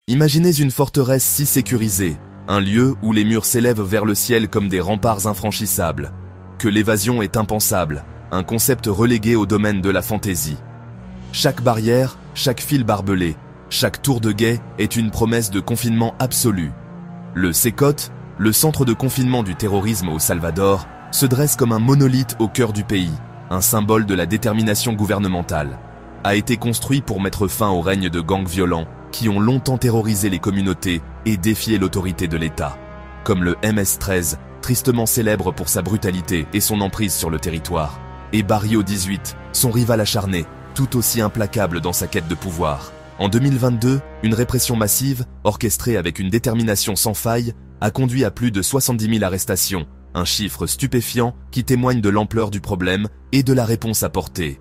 Imaginez une forteresse si sécurisée, un lieu où les murs s'élèvent vers le ciel comme des remparts infranchissables, que l'évasion est impensable, un concept relégué au domaine de la fantaisie. Chaque barrière, chaque fil barbelé, chaque tour de guet est une promesse de confinement absolu. Le CECOT, le centre de confinement du terrorisme au Salvador, se dresse comme un monolithe au cœur du pays, un symbole de la détermination gouvernementale. A été construit pour mettre fin au règne de gangs violents qui ont longtemps terrorisé les communautés et défié l'autorité de l'État. Comme le MS-13, tristement célèbre pour sa brutalité et son emprise sur le territoire, et Barrio 18, son rival acharné, tout aussi implacable dans sa quête de pouvoir. En 2022, une répression massive, orchestrée avec une détermination sans faille, a conduit à plus de 70 000 arrestations, un chiffre stupéfiant qui témoigne de l'ampleur du problème et de la réponse apportée.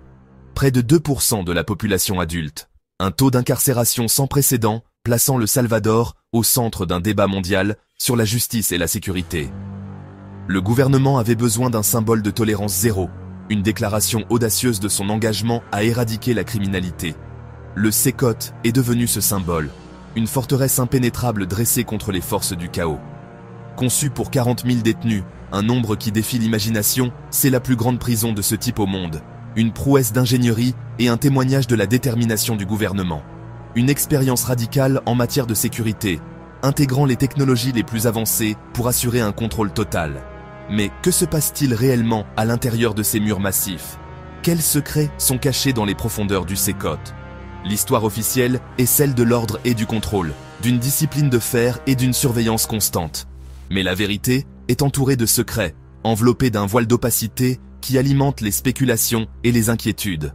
Près de 2% de la population adulte, un taux d'incarcération sans précédent, plaçant le Salvador au centre d'un débat mondial sur la justice et la sécurité. Le gouvernement avait besoin d'un symbole de tolérance zéro, une déclaration audacieuse de son engagement à éradiquer la criminalité. Le CECOT est devenu ce symbole, une forteresse impénétrable dressée contre les forces du chaos. Conçue pour 40 000 détenus, un nombre qui défie l'imagination, c'est la plus grande prison de ce type au monde. Une prouesse d'ingénierie et un témoignage de la détermination du gouvernement. Une expérience radicale en matière de sécurité, intégrant les technologies les plus avancées pour assurer un contrôle total. Mais que se passe-t-il réellement à l'intérieur de ces murs massifs? Quels secrets sont cachés dans les profondeurs du CECOT? L'histoire officielle est celle de l'ordre et du contrôle, d'une discipline de fer et d'une surveillance constante. Mais la vérité est entourée de secrets, enveloppée d'un voile d'opacité qui alimente les spéculations et les inquiétudes.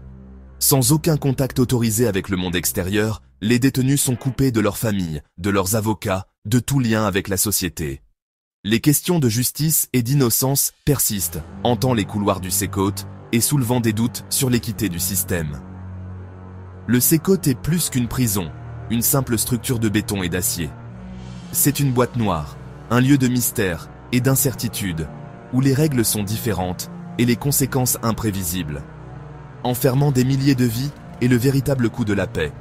Sans aucun contact autorisé avec le monde extérieur, les détenus sont coupés de leurs familles, de leurs avocats, de tout lien avec la société. Les questions de justice et d'innocence persistent, hantant les couloirs du CECOT et soulevant des doutes sur l'équité du système. Le CECOT est plus qu'une prison, une simple structure de béton et d'acier. C'est une boîte noire, un lieu de mystère et d'incertitude, où les règles sont différentes et les conséquences imprévisibles. Enfermant des milliers de vies est le véritable coût de la paix,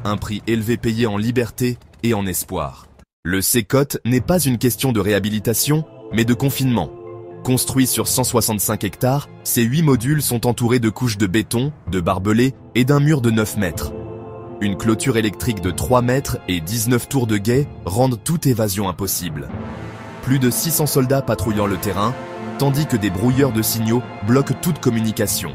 un prix élevé payé en liberté et en espoir. Le CECOT n'est pas une question de réhabilitation, mais de confinement. Construit sur 165 hectares, ces 8 modules sont entourés de couches de béton, de barbelés et d'un mur de 9 mètres. Une clôture électrique de 3 mètres et 19 tours de guet rendent toute évasion impossible. Plus de 600 soldats patrouillant le terrain, tandis que des brouilleurs de signaux bloquent toute communication.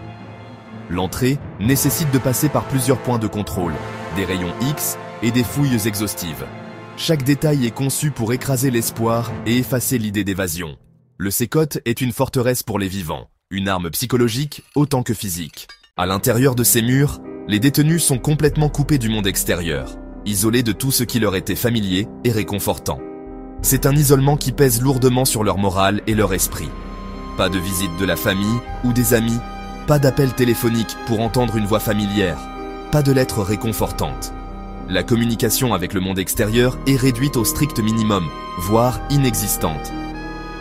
L'entrée nécessite de passer par plusieurs points de contrôle, des rayons X et des fouilles exhaustives. Chaque détail est conçu pour écraser l'espoir et effacer l'idée d'évasion. Le CECOT est une forteresse pour les vivants, une arme psychologique autant que physique. À l'intérieur de ces murs, les détenus sont complètement coupés du monde extérieur, isolés de tout ce qui leur était familier et réconfortant. C'est un isolement qui pèse lourdement sur leur morale et leur esprit. Pas de visite de la famille ou des amis, pas d'appel téléphonique pour entendre une voix familière, pas de lettres réconfortantes. La communication avec le monde extérieur est réduite au strict minimum, voire inexistante.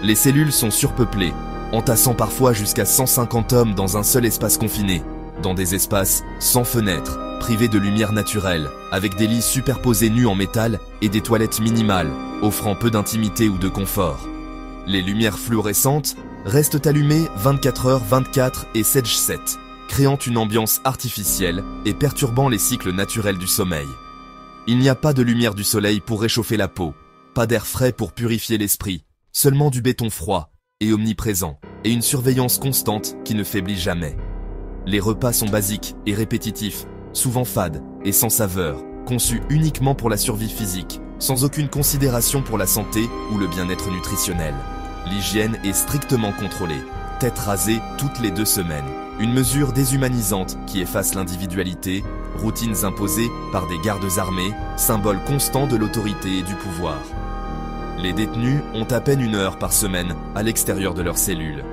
Les cellules sont surpeuplées, entassant parfois jusqu'à 150 hommes dans un seul espace confiné, dans des espaces sans fenêtres, privés de lumière naturelle, avec des lits superposés nus en métal et des toilettes minimales, offrant peu d'intimité ou de confort. Les lumières fluorescentes restent allumées 24h/24 et 7/7, créant une ambiance artificielle et perturbant les cycles naturels du sommeil. Il n'y a pas de lumière du soleil pour réchauffer la peau, pas d'air frais pour purifier l'esprit, seulement du béton froid et omniprésent, et une surveillance constante qui ne faiblit jamais. Les repas sont basiques et répétitifs, souvent fades et sans saveur, conçus uniquement pour la survie physique, sans aucune considération pour la santé ou le bien-être nutritionnel. L'hygiène est strictement contrôlée, tête rasée toutes les 2 semaines. Une mesure déshumanisante qui efface l'individualité, routines imposées par des gardes armés, symbole constant de l'autorité et du pouvoir. Les détenus ont à peine 1 heure par semaine à l'extérieur de leurs cellules.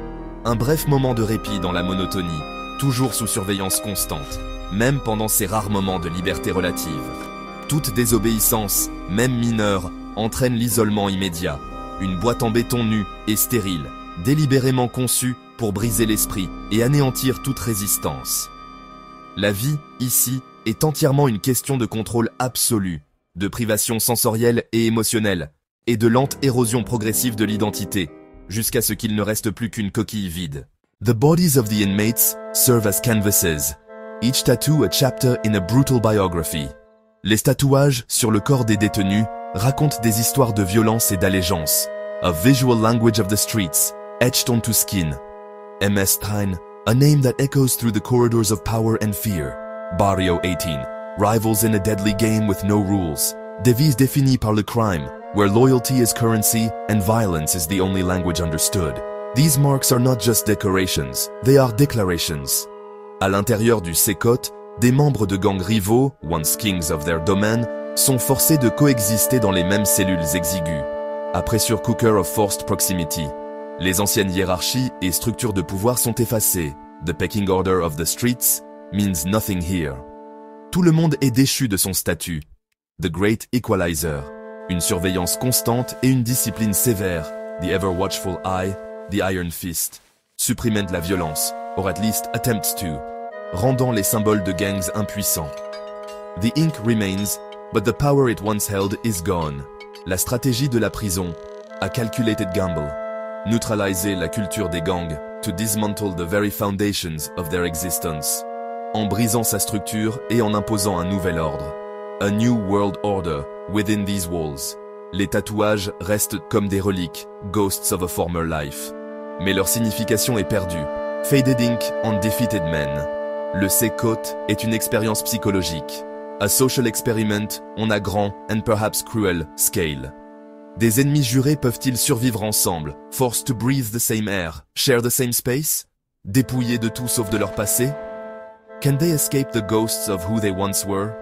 Un bref moment de répit dans la monotonie, toujours sous surveillance constante, même pendant ces rares moments de liberté relative. Toute désobéissance, même mineure, entraîne l'isolement immédiat. Une boîte en béton nue et stérile, délibérément conçue pour briser l'esprit et anéantir toute résistance. La vie, ici, est entièrement une question de contrôle absolu, de privation sensorielle et émotionnelle, et de lente érosion progressive de l'identité, jusqu'à ce qu'il ne reste plus qu'une coquille vide. The bodies of the inmates serve as canvases, each tattoo a chapter in a brutal biography. Les tatouages sur le corps des détenus racontent des histoires de violence et d'allégeance, a visual language of the streets, etched onto skin. MS Stein, a name that echoes through the corridors of power and fear. Barrio 18, rivals in a deadly game with no rules. Devise définie par le crime, where loyalty is currency and violence is the only language understood. These marks are not just decorations, they are declarations. À l'intérieur du Sécote, des membres de gangs rivaux, once kings of their domain, sont forcés de coexister dans les mêmes cellules exiguës. A pressure cooker of forced proximity. Les anciennes hiérarchies et structures de pouvoir sont effacées. The pecking order of the streets means nothing here. Tout le monde est déchu de son statut. The Great Equalizer. Une surveillance constante et une discipline sévère. The ever watchful eye, the iron fist. Supprimant la violence, or at least attempts to. Rendant les symboles de gangs impuissants. The ink remains, but the power it once held is gone. La stratégie de la prison, a calculated gamble. Neutraliser la culture des gangs, to dismantle the very foundations of their existence. En brisant sa structure et en imposant un nouvel ordre. A new world order, within these walls. Les tatouages restent comme des reliques, ghosts of a former life. Mais leur signification est perdue. Faded ink on defeated men. Le Sécote est une expérience psychologique. A social experiment on a grand, and perhaps cruel, scale. Des ennemis jurés peuvent-ils survivre ensemble, forced to breathe the same air, share the same space? Dépouillés de tout sauf de leur passé? Can they escape the ghosts of who they once were?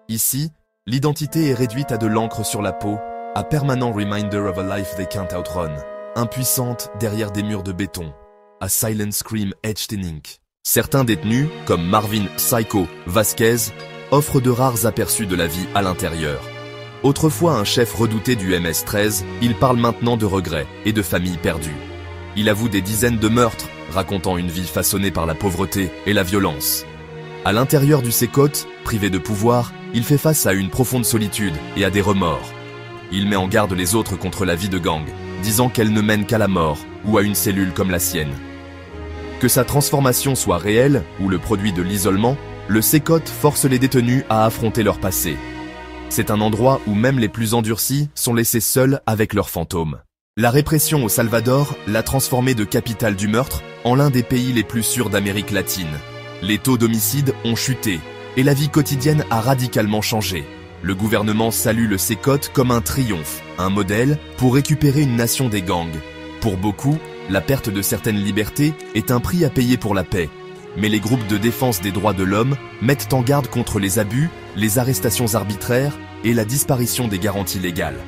Ici, l'identité est réduite à de l'encre sur la peau, a permanent reminder of a life they can't outrun, impuissante derrière des murs de béton, a silent scream etched in ink. Certains détenus, comme Marvin Psycho Vasquez, offrent de rares aperçus de la vie à l'intérieur. Autrefois un chef redouté du MS-13, il parle maintenant de regrets et de familles perdues. Il avoue des dizaines de meurtres, racontant une vie façonnée par la pauvreté et la violence. À l'intérieur du Sécote, privé de pouvoir, il fait face à une profonde solitude et à des remords. Il met en garde les autres contre la vie de gang, disant qu'elle ne mène qu'à la mort ou à une cellule comme la sienne. Que sa transformation soit réelle ou le produit de l'isolement, le Sécote force les détenus à affronter leur passé. C'est un endroit où même les plus endurcis sont laissés seuls avec leurs fantômes. La répression au Salvador l'a transformé de capitale du meurtre en l'un des pays les plus sûrs d'Amérique latine. Les taux d'homicide ont chuté et la vie quotidienne a radicalement changé. Le gouvernement salue le Sécote comme un triomphe, un modèle pour récupérer une nation des gangs. Pour beaucoup, la perte de certaines libertés est un prix à payer pour la paix. Mais les groupes de défense des droits de l'homme mettent en garde contre les abus, les arrestations arbitraires et la disparition des garanties légales.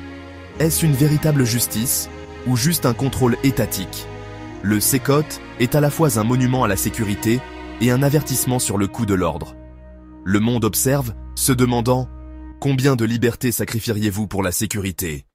Est-ce une véritable justice ou juste un contrôle étatique? Le Sécote est à la fois un monument à la sécurité et un avertissement sur le coup de l'ordre. Le monde observe, se demandant « Combien de libertés sacrifieriez-vous pour la sécurité ?»